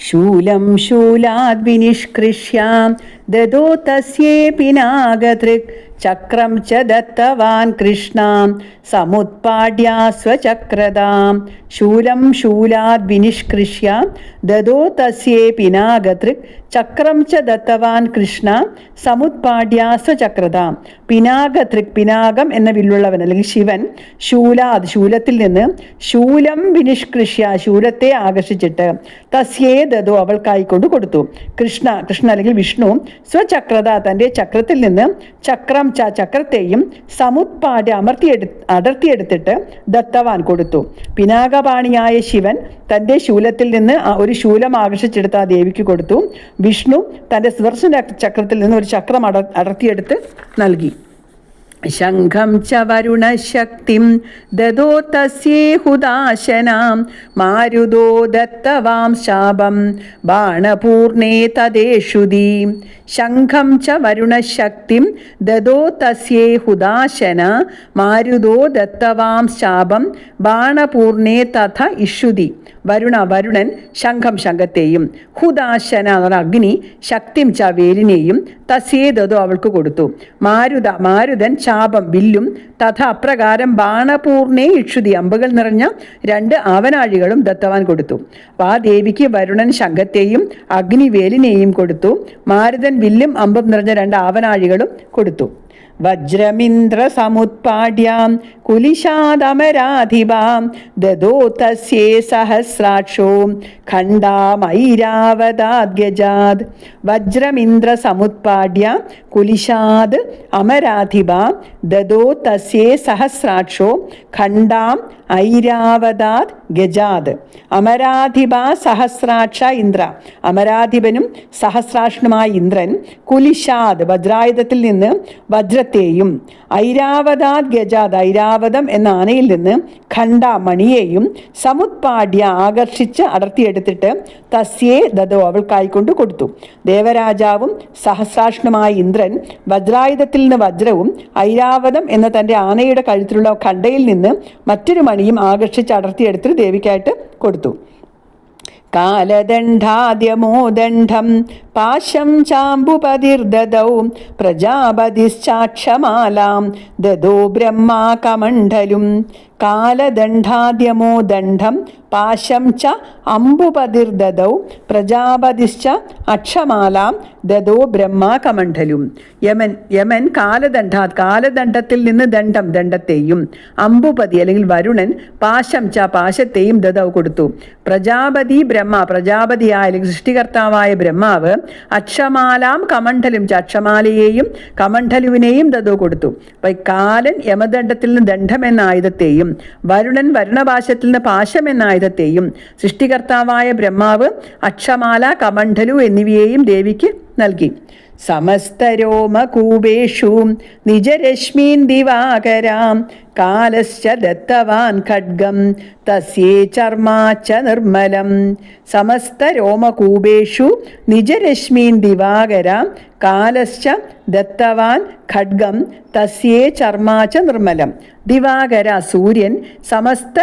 ശൂലം ശൂലാദ് വിനിഷ്കൃഷ്യാം ദദോ തസ്യേ പിനാഗതൃക് ചക്രം ച ദത്തവാൻ കൃഷ്ണാം സമുത്പാട്യാ സ്വചക്രതാം. ശൂലം ശൂലാദ് വിനിഷ്കൃഷ്യ ദദോ തസ്യേ പിനാഗതൃക് ചക്രം ച ദത്തവാൻ കൃഷ്ണ സമുത്പാട്യാ സ്വചക്രതാം. പിനാഗതൃക്, പിനാകം എന്ന വില്ലുള്ളവൻ അല്ലെങ്കിൽ ശിവൻ, ശൂലാദ് ശൂലത്തിൽ നിന്ന്, ശൂലം വിനിഷ്കൃഷ്യ ശൂലത്തെ ആകർഷിച്ചിട്ട്, തസ്യേ ദദോ അവൾക്കായിക്കൊണ്ട് കൊടുത്തു, കൃഷ്ണ കൃഷ്ണ അല്ലെങ്കിൽ വിഷ്ണു, സ്വചക്രത തൻ്റെ ചക്രത്തിൽ നിന്ന്, ചക്രം ച ചക്രത്തെയും, സമുത്പാട്യ അടർത്തിയെടുത്തിട്ട് ദത്തവാൻ കൊടുത്തു. പിനാകപാണിയായ ശിവൻ തൻ്റെ ശൂലത്തിൽ നിന്ന് ഒരു ശൂലം ആകർഷിച്ചെടുത്ത് ആ ദേവിക്ക് കൊടുത്തു. വിഷ്ണു തൻ്റെ സുദർശന ചക്രത്തിൽ നിന്ന് ഒരു ചക്രം അടർത്തിയെടുത്ത് നൽകി. ശംഖം ച വരുണശക്തിം ദദോ തസ്യേഹുദാശനാം മാരുതോ ദത്തവാം ശാപം ബാണപൂർണേ തദേഷുദീ. ശംഖം ച വരുണശക്തിം ദദോ തസ്യേഹുദാശന മാരുതോ ദത്തവാം ശാപം ബാണപൂർണേ തഥ ഇഷുതി. വരുണൻ ശംഖം ശംഖത്തെയും, ഹുദാശന അഗ്നി ശക്തിം ച വേലിനെയും, തസ്യേ ദദോ അവൾക്ക് കൊടുത്തു. മാരുതൻ ശാപം വില്ലും, തഥ അപ്രകാരം ബാണപൂർണേ ഇക്ഷുതി അമ്പുകൾ നിറഞ്ഞ 2 ആവനാഴികളും ദത്തവാൻ കൊടുത്തു. അപ്പോൾ ആ ദേവിക്ക് വരുണൻ ശംഖത്തെയും അഗ്നി വേലിനെയും കൊടുത്തു. മാരുതൻ വില്ലും അമ്പും നിറഞ്ഞ 2 ആവനാഴികളും കൊടുത്തു. വജ്രമിന്ദ്ര സമുത്പാട്യാം കുലിശാദമരാധിപാം ദദോ തസ്യേ സഹസ്രാക്ഷോ ഖണ്ഡാമൈരാവതാദ്ഗജാത്. വജ്രമിന്ദ്ര സമുത്പാട്യ കുലിശാദ് അമരാധിപാം ദദോ തസ്യേ സഹസ്രാക്ഷോ ഖണ്ഡാം ഐരാവതാത് ഗജാത്. അമരാധിപ സഹസ്രാക്ഷ ഇന്ദ്ര, അമരാധിപനും സഹസ്രാക്ഷനുമായ ഇന്ദ്രൻ, കുലിശാദ് വജ്രായുധത്തിൽ നിന്ന് വജ്രത്തെയും, ഐരാവതാത് ഗജാത് ഐരാവതം എന്ന ആനയിൽ നിന്ന് ഖണ്ഡ മണിയെയും, സമുത്പാട്യ ആകർഷിച്ച് അടർത്തിയെടുത്തിട്ട്, തസ്യേ ദദോ അവൾക്കായിക്കൊണ്ട് കൊടുത്തു. ദേവരാജാവും സഹസ്രാക്ഷനുമായ ഇന്ദ്രൻ വജ്രായുധത്തിൽ നിന്ന് വജ്രവും ഐരാവതം എന്ന തൻ്റെ ആനയുടെ കഴുത്തിലുള്ള ഖണ്ഡയിൽ നിന്ന് മറ്റൊരു മണിയും ആകർഷിച്ച് അടർത്തിയെടുത്ത് ദേവിക്കായിട്ട് കൊടുത്തു. കാലദണ്ഡാദ്യമോദണ്ഡം പാശം ചാമ്പുപതിർദദൗ പ്രജാപതിശ്ചാക്ഷമാലാം ദദോ ബ്രഹ്മാ കമണ്ഡലും. കാലദണ്ഡാദ്യമോദണ്ഡം പാശം ച അമ്പുപതിർദദൗ പ്രജാപതിശ്ച അക്ഷമാലാം ദദോ ബ്രഹ്മാ കമണ്ഡലും. യമൻ കാലദണ്ഡത്തിൽ നിന്ന് ദണ്ഡത്തെയും, അമ്പുപതി അല്ലെങ്കിൽ വരുണൻ പാശം ച പാശത്തെയും ദദൗ കൊടുത്തു. പ്രജാപതി പ്രജാപതിയായ അല്ലെങ്കിൽ സൃഷ്ടികർത്താവായ ബ്രഹ്മാവ് അക്ഷമാലാം കമണ്ഡലും അക്ഷമാലയെയും കമണ്ഡലുവിനെയും ദദോ കൊടുത്തു. അപ്പൊ കാലൻ യമദണ്ഡത്തിൽ നിന്ന് ദണ്ഡം എന്ന ആയുധത്തെയും, വരുണൻ വരുണപാശത്തിൽ നിന്ന് പാശം എന്ന ആയുധത്തെയും, സൃഷ്ടികർത്താവായ ബ്രഹ്മാവ് അക്ഷമാല കമണ്ഡലു എന്നിവയെയും ദേവിക്ക് നൽകി. സമസ്തരോമകൂപേഷു നിജരശ്മീൻ ദിവാകരാം കാലശ്ച ദത്തവാൻ ഖഡ്ഗം തസ്യേ ചർമാച്ച നിർമ്മലം. സമസ്തരോമകൂപേഷു നിജരശ്മീൻ ദിവാകരാം കാലശ്ച ദത്തവാൻ ഖഡ്ഗം തസ്യേ ചർമാച്ച നിർമ്മലം. ദിവാകര സൂര്യൻ സമസ്ത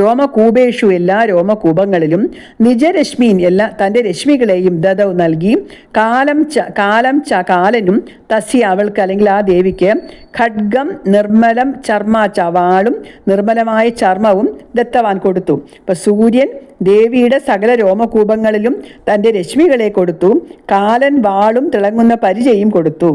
രോമകൂപേഷു എല്ലാ രോമകൂപങ്ങളിലും, നിജരശ്മീൻ എല്ലാ തൻ്റെ രശ്മികളെയും ദദൗ നൽകി. കാലം ച കാലനും തസ്യ അവൾക്ക് അല്ലെങ്കിൽ ആ ദേവിക്ക്, ഖഡ്ഗം നിർമ്മലം ചർമാച്ച വാളും നിർമ്മലമായ ചർമ്മവും ദത്തവാൻ കൊടുത്തു. ഇപ്പൊ സൂര്യൻ ദേവിയുടെ സകല രോമകൂപങ്ങളിലും തൻ്റെ രശ്മികളെ കൊടുത്തു. കാലൻ വാളും തിളങ്ങുന്ന പരിചയും കൊടുത്തു.